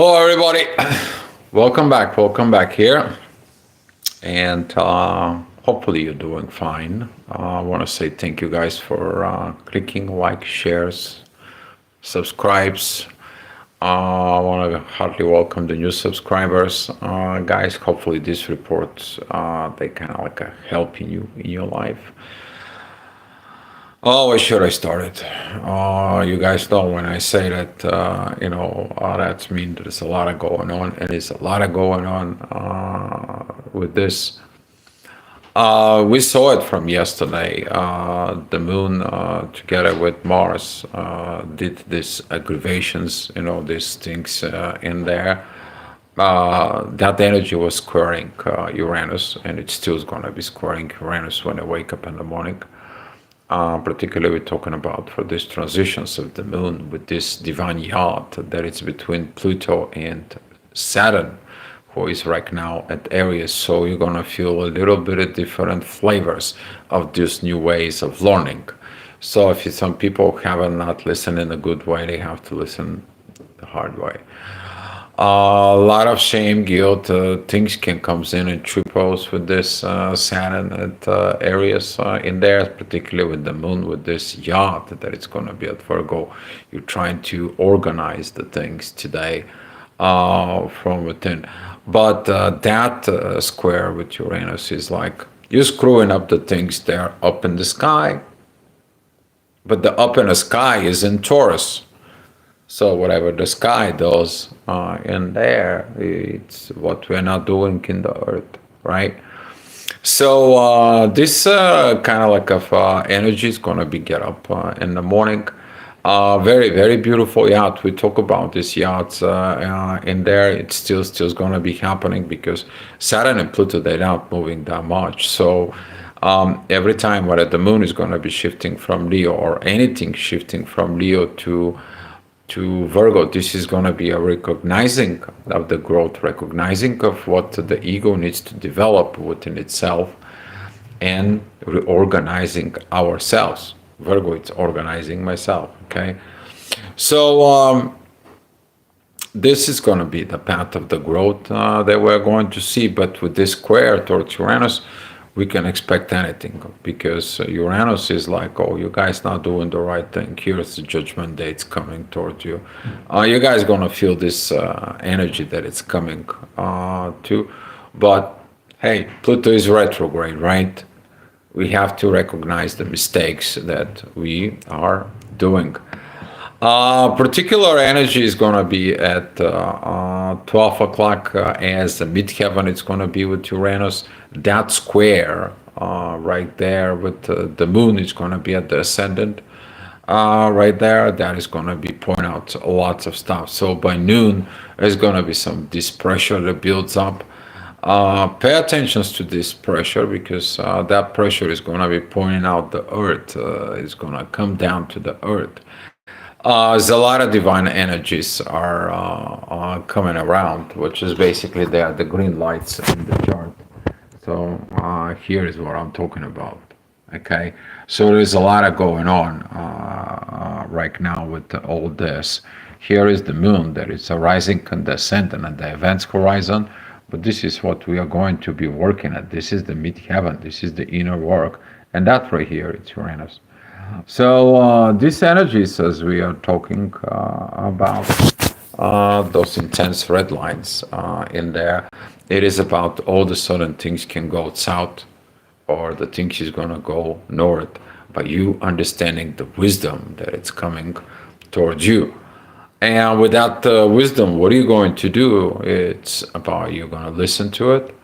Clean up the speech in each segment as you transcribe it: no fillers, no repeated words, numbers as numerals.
Hello, everybody. Welcome back here, and hopefully you're doing fine. I want to say thank you guys for clicking like, shares, subscribes. I want to heartily welcome the new subscribers, guys. Hopefully these reports they kind of like helping you in your life. Oh, where should I start it? You guys know when I say that, that means there's a lot of going on, and there's a lot of going on with this. We saw it from yesterday. The moon, together with Mars, did these aggravations, these things in there. That energy was squaring Uranus, and it still is going to be squaring Uranus when I wake up in the morning. Particularly we're talking about for these transitions of the moon with this divine yacht that is between Pluto and Saturn, who is right now at Aries. So you're gonna feel a little bit of different flavors of these new ways of learning. So if some people haven't not listened in a good way, they have to listen the hard way. A lot of shame, guilt, things can comes in triples with this Saturn at Aries in there, particularly with the moon, with this yacht that it's going to be at Virgo. You're trying to organize the things today from within. But that square with Uranus is like you're screwing up the things there up in the sky, but the up in the sky is in Taurus. So whatever the sky does in there, it's what we're not doing in the earth, right? So this kind of like of energy is gonna be get up in the morning. Very very beautiful yacht. We talk about this yachts in there. It's still gonna be happening because Saturn and Pluto they're not moving that much. So every time when the moon is gonna be shifting from Leo or anything shifting from Leo to Virgo, this is going to be a recognizing of the growth, recognizing of what the ego needs to develop within itself, and reorganizing ourselves. Virgo, it's organizing myself. Okay, so this is going to be the path of the growth that we're going to see. But with this square towards Uranus, we can expect anything because Uranus is like, oh, you guys not doing the right thing. Here's the judgment dates coming toward you. You guys gonna feel this energy that it's coming too. But hey, Pluto is retrograde, right? We have to recognize the mistakes that we are doing. Particular energy is going to be at 12 o'clock as the midheaven. It's going to be with Uranus. That square right there with the moon is going to be at the ascendant right there. That is going to be pointing out lots of stuff. So by noon, there's going to be some this pressure that builds up. Pay attention to this pressure because that pressure is going to be pointing out the earth. It's going to come down to the earth. There's a lot of divine energies are coming around, which is basically they are the green lights in the chart. So here is what I'm talking about. Okay, so there's a lot of going on right now with all this. Here is the moon. There is a rising and descendant and the events horizon. But this is what we are going to be working at. This is the midheaven. This is the inner work, and that right here, it's Uranus. So these energies, as we are talking about those intense red lines in there, it is about all the sudden things can go south or the things is going to go north by you understanding the wisdom that it's coming towards you. And with that wisdom, what are you going to do? It's about you're going to listen to it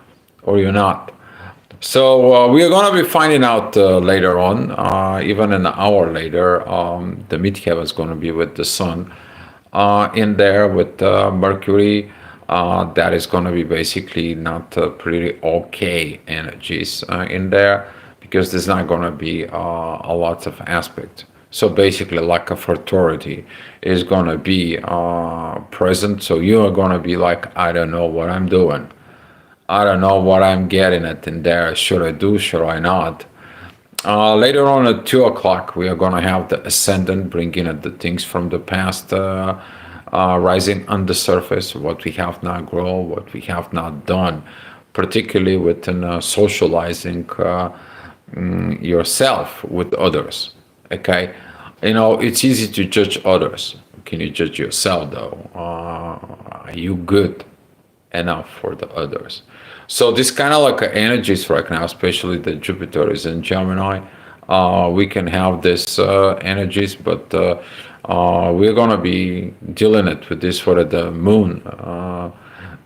or you're not. So we are going to be finding out later on, even an hour later, the midheaven is going to be with the sun in there with Mercury. That is going to be basically not pretty okay energies in there because there's not going to be a lot of aspect. So basically, lack of authority is going to be present. So you are going to be like, I don't know what I'm doing. I don't know what I'm getting at in there. Should I do? Should I not? Later on at 2 o'clock, we are going to have the ascendant bringing at the things from the past rising on the surface, what we have not grown, what we have not done, particularly within socializing yourself with others. Okay, it's easy to judge others. Can you judge yourself though? Are you good enough for the others? So this kind of like energies right now, especially the Jupiter is in Gemini, we can have this energies, but we're gonna be dealing it with this for the moon.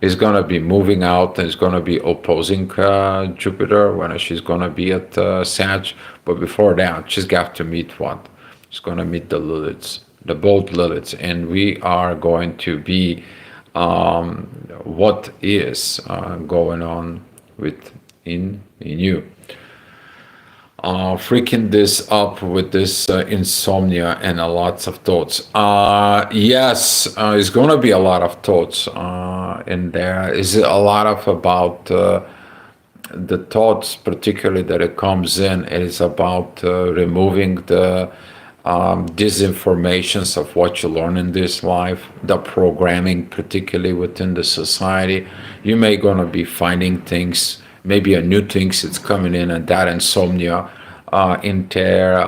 Is gonna be moving out and is gonna be opposing Jupiter when she's gonna be at Sag. But before that, she's got to meet what? She's gonna meet the Liliths, the both Liliths, and we are going to be what is going on with in you. Freaking this up with this insomnia and a lots of thoughts. Yes, it's going to be a lot of thoughts in there. Is it a lot of about the thoughts, particularly that it comes in? It is about removing the disinformations of what you learn in this life, the programming, particularly within the society. You may gonna be finding things, maybe a new things that's coming in, and that insomnia in there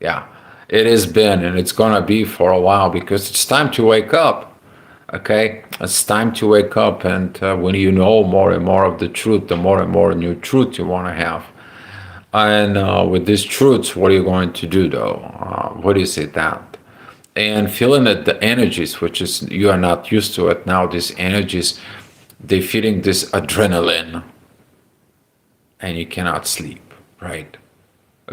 yeah, it has been, and it's gonna be for a while because it's time to wake up. Okay, it's time to wake up, and when you know more and more of the truth, the more and more new truth you want to have. And with these truths, what are you going to do though? What is it that? And feeling that the energies, which is you are not used to it now, these energies, they're feeding this adrenaline, and you cannot sleep, right?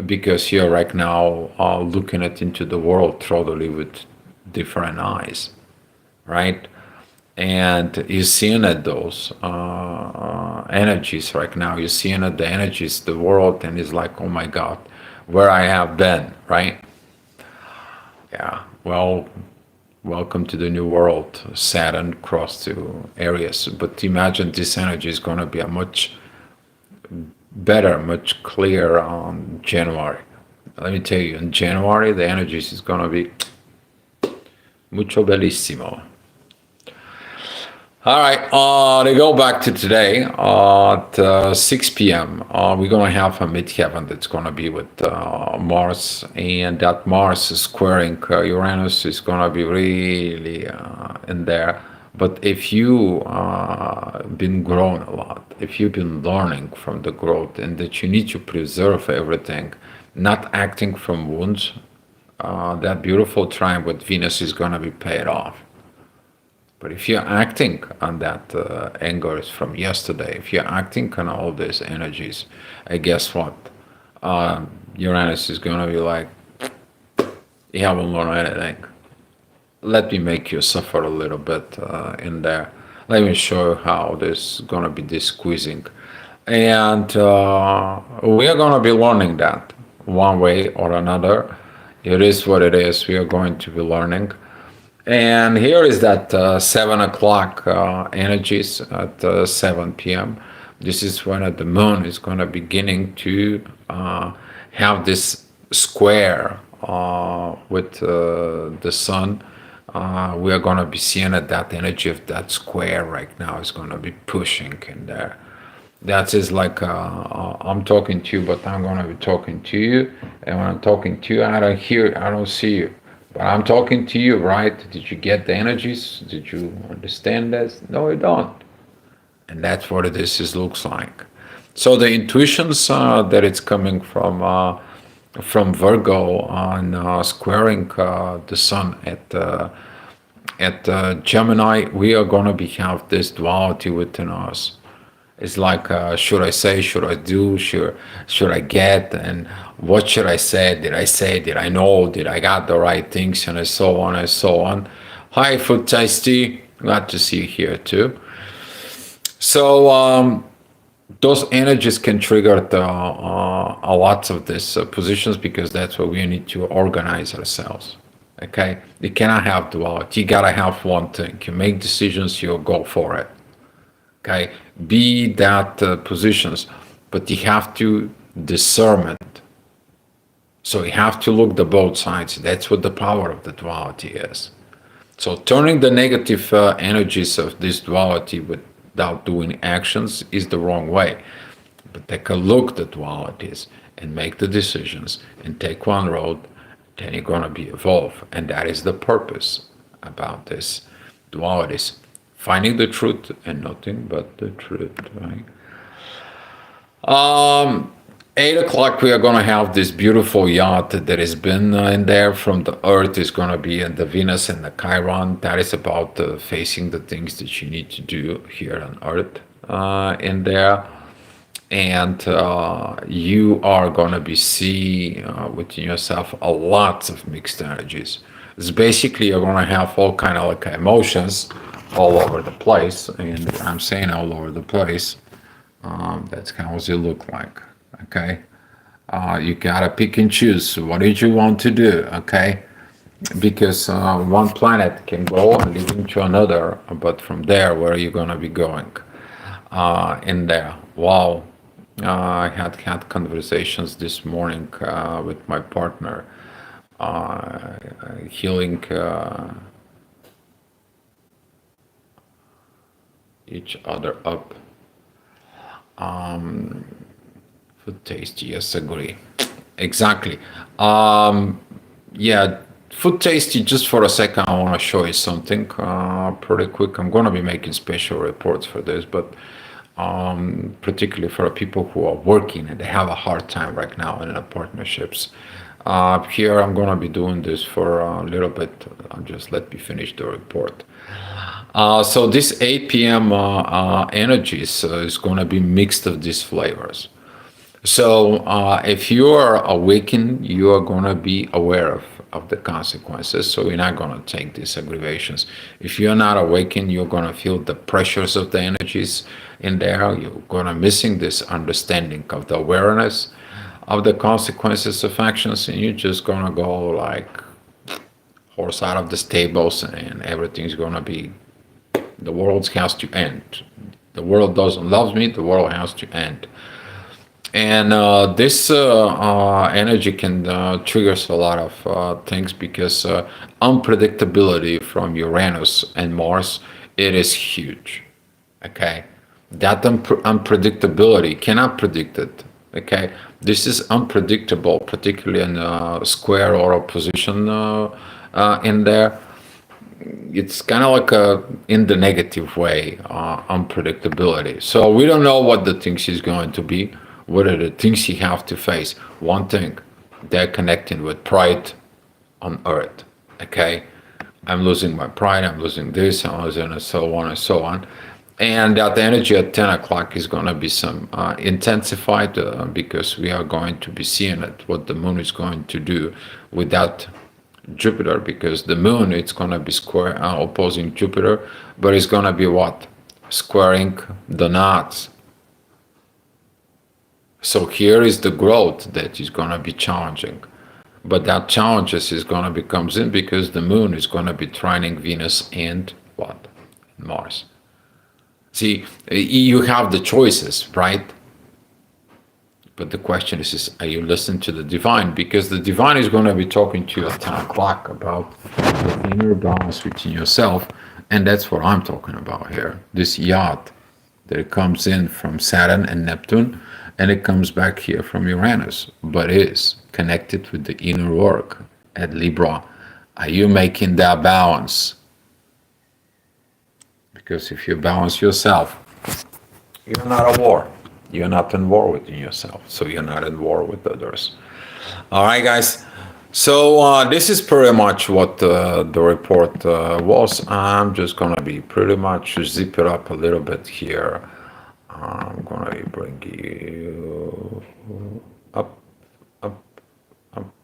Because you're right now looking at into the world totally with different eyes, right? And you're seeing at those energies right now. You're seeing at the energies, the world, and it's like, oh my God, where I have been, right? Yeah. Well, welcome to the new world. Saturn crossed to Aries, but imagine this energy is going to be a much better, much clearer on January. Let me tell you, in January, the energies is going to be mucho bellissimo. All right, to go back to today at 6 p.m., we're going to have a midheaven that's going to be with Mars, and that Mars is squaring Uranus is going to be really in there. But if you been growing a lot, if you've been learning from the growth, and that you need to preserve everything, not acting from wounds, that beautiful trine with Venus is going to be paid off. But if you're acting on that angers from yesterday, if you're acting on all these energies, guess what? Uranus is going to be like, you haven't learned anything. Let me make you suffer a little bit in there. Let me show you how this is going to be this squeezing. And we are going to be learning that one way or another. It is what it is. We are going to be learning. And here is that 7 o'clock energies at 7 p.m. This is when the moon is going to beginning to have this square with the sun. We are going to be seeing that energy of that square right now is going to be pushing in there. That is like I'm talking to you, but I'm going to be talking to you. And when I'm talking to you, I don't see you. But I'm talking to you, right? Did you get the energies? Did you understand this? No, you don't. And that's what this looks like. So the intuitions that it's coming from Virgo on squaring the sun at Gemini, we are going to have this duality within us. It's like, should I say, should I do, should I get, and what should I say? Did I know, did I got the right things, and so on and so on. Hi, Food Tasty, glad to see you here too. So those energies can trigger a lot of these positions because that's where we need to organize ourselves. Okay, you cannot have duality. You gotta have one thing. You make decisions, you go for it. Okay, be that positions, but you have to discernment. So you have to look the both sides. That's what the power of the duality is. So turning the negative energies of this duality without doing actions is the wrong way. But take a look at the dualities and make the decisions and take one road, then you're gonna be evolved. And that is the purpose about this dualities. Finding the truth and nothing but the truth, right? 8 o'clock, we are going to have this beautiful yacht that has been in there from the Earth is going to be in the Venus and the Chiron. That is about facing the things that you need to do here on Earth in there. And you are going to be seeing within yourself a lot of mixed energies. It's basically you're going to have all kind of like emotions all over the place. And I'm saying all over the place. That's how it look like. Okay. You gotta pick and choose. What did you want to do? Okay. Because one planet can go and lead into another, but from there, where are you gonna be going? In there. Wow. I had conversations this morning with my partner, healing each other up. Food tasty, yes, agree. Exactly. Yeah, food tasty. Just for a second, I want to show you something pretty quick. I'm going to be making special reports for this, but particularly for people who are working and they have a hard time right now in the partnerships. Here, I'm going to be doing this for a little bit. Just let me finish the report. So this 8 p.m. Energies is going to be mixed of these flavors. So if you are awakened, you are going to be aware of the consequences. So you're not going to take these aggravations. If you're not awakened, you're going to feel the pressures of the energies in there. You're going to missing this understanding of the awareness of the consequences of actions, and you're just going to go like horse out of the stables, and everything's going to be the world has to end. The world doesn't love me. The world has to end. And this energy can triggers a lot of things because unpredictability from Uranus and Mars, it is huge. Okay, that unpredictability cannot predict it. Okay, this is unpredictable, particularly in square or opposition in there. It's kind of like a in the negative way unpredictability. So we don't know what the things is going to be. What are the things you have to face? One thing, they're connecting with pride on Earth. Okay, I'm losing my pride. I'm losing this. I'm losing and so on and so on. And that energy at 10 o'clock is going to be some intensified because we are going to be seeing it, what the moon is going to do with that Jupiter, because the moon it's going to be square opposing Jupiter, but it's going to be what? Squaring the knots. So here is the growth that is going to be challenging. But that challenges is going to be comes in because the moon is going to be trining Venus and what? Mars. See, you have the choices, right? But the question is are you listening to the divine? Because the divine is going to be talking to you at 10 o'clock about the inner balance within yourself. And that's what I'm talking about here. This yacht that comes in from Saturn and Neptune, and it comes back here from Uranus, but is connected with the inner work at Libra. Are you making that balance? Because if you balance yourself, you're not at war. You're not in war within yourself, so you're not in war with others. All right, guys. So this is pretty much what the report was. I'm just gonna be pretty much zip it up a little bit here. I'm gonna be bringing you up, up, up,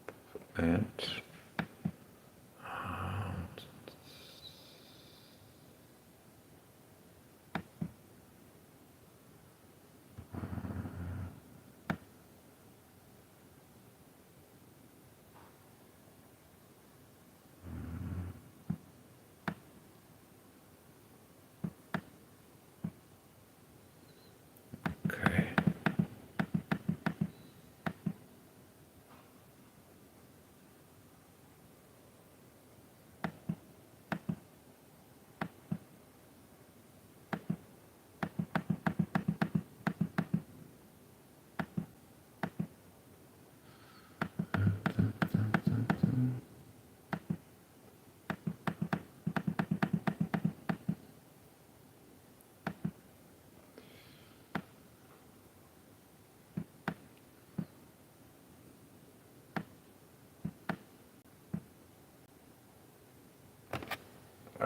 and okay.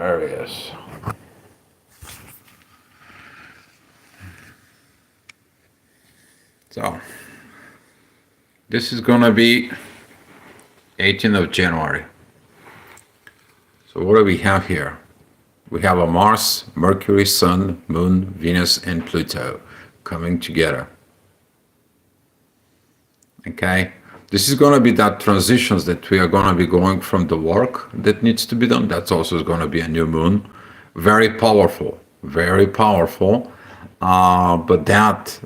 Aries. So this is gonna be 18th of January. So what do we have here? We have a Mars, Mercury, Sun, Moon, Venus, and Pluto coming together. Okay, this is going to be that transitions that we are going to be going from the work that needs to be done. That's also going to be a new moon. Very powerful, very powerful. But that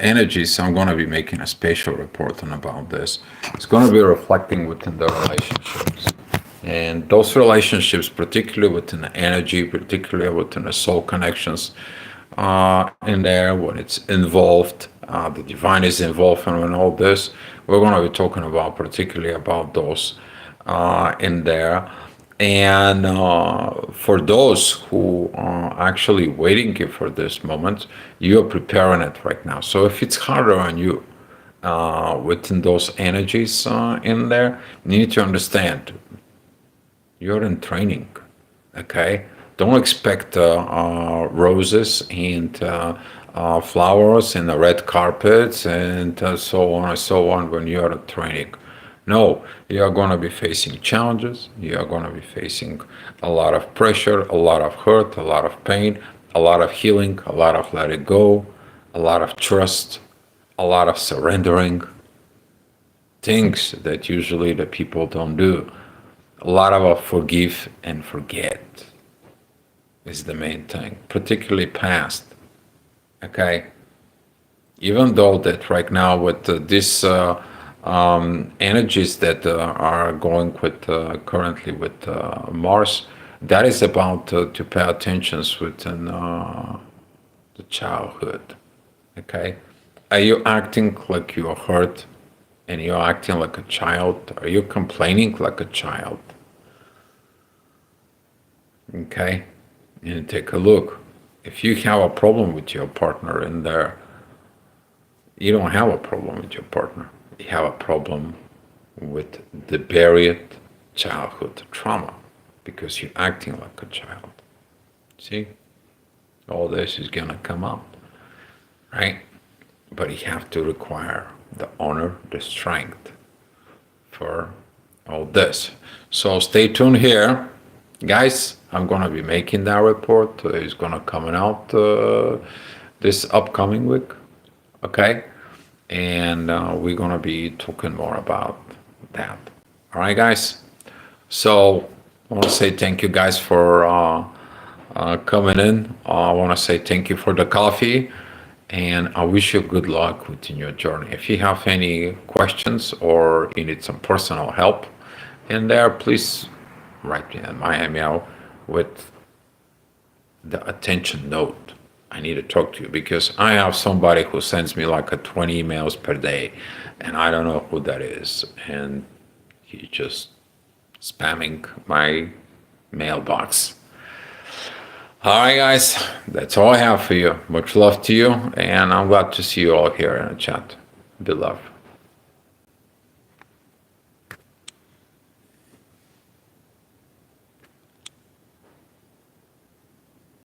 energies, I'm going to be making a special report on about this. It's going to be reflecting within the relationships. And those relationships, particularly within the energy, particularly within the soul connections, in there, when it's involved, the divine is involved in all this. We're going to be talking about particularly about those in there. And for those who are actually waiting for this moment, you're preparing it right now. So if it's harder on you within those energies in there, you need to understand you're in training, okay? Don't expect roses and flowers and the red carpets and so on and so on when you're in training. No, you are going to be facing challenges. You are going to be facing a lot of pressure, a lot of hurt, a lot of pain, a lot of healing, a lot of let it go, a lot of trust, a lot of surrendering. Things that usually the people don't do. A lot of forgive and forget is the main thing, particularly past. Okay, even though that right now with this energies that are going with currently with Mars, that is about to pay attention within the childhood. Okay, are you acting like you're hurt and you're acting like a child? Are you complaining like a child? Okay, and take a look. If you have a problem with your partner in there, you don't have a problem with your partner. You have a problem with the buried childhood trauma because you're acting like a child. See, all this is gonna come out, right? But you have to require the honor, the strength for all this. So stay tuned here, guys. I'm gonna be making that report. It's gonna coming out this upcoming week, okay? And we're gonna be talking more about that. All right, guys. So I want to say thank you, guys, for coming in. I want to say thank you for the coffee, and I wish you good luck within your journey. If you have any questions or you need some personal help in there, please write me in my email with the attention note. I need to talk to you because I have somebody who sends me like 20 emails per day, and I don't know who that is, and he just spamming my mailbox. All right, guys, that's all I have for you. Much love to you, and I'm glad to see you all here in the chat. Good love.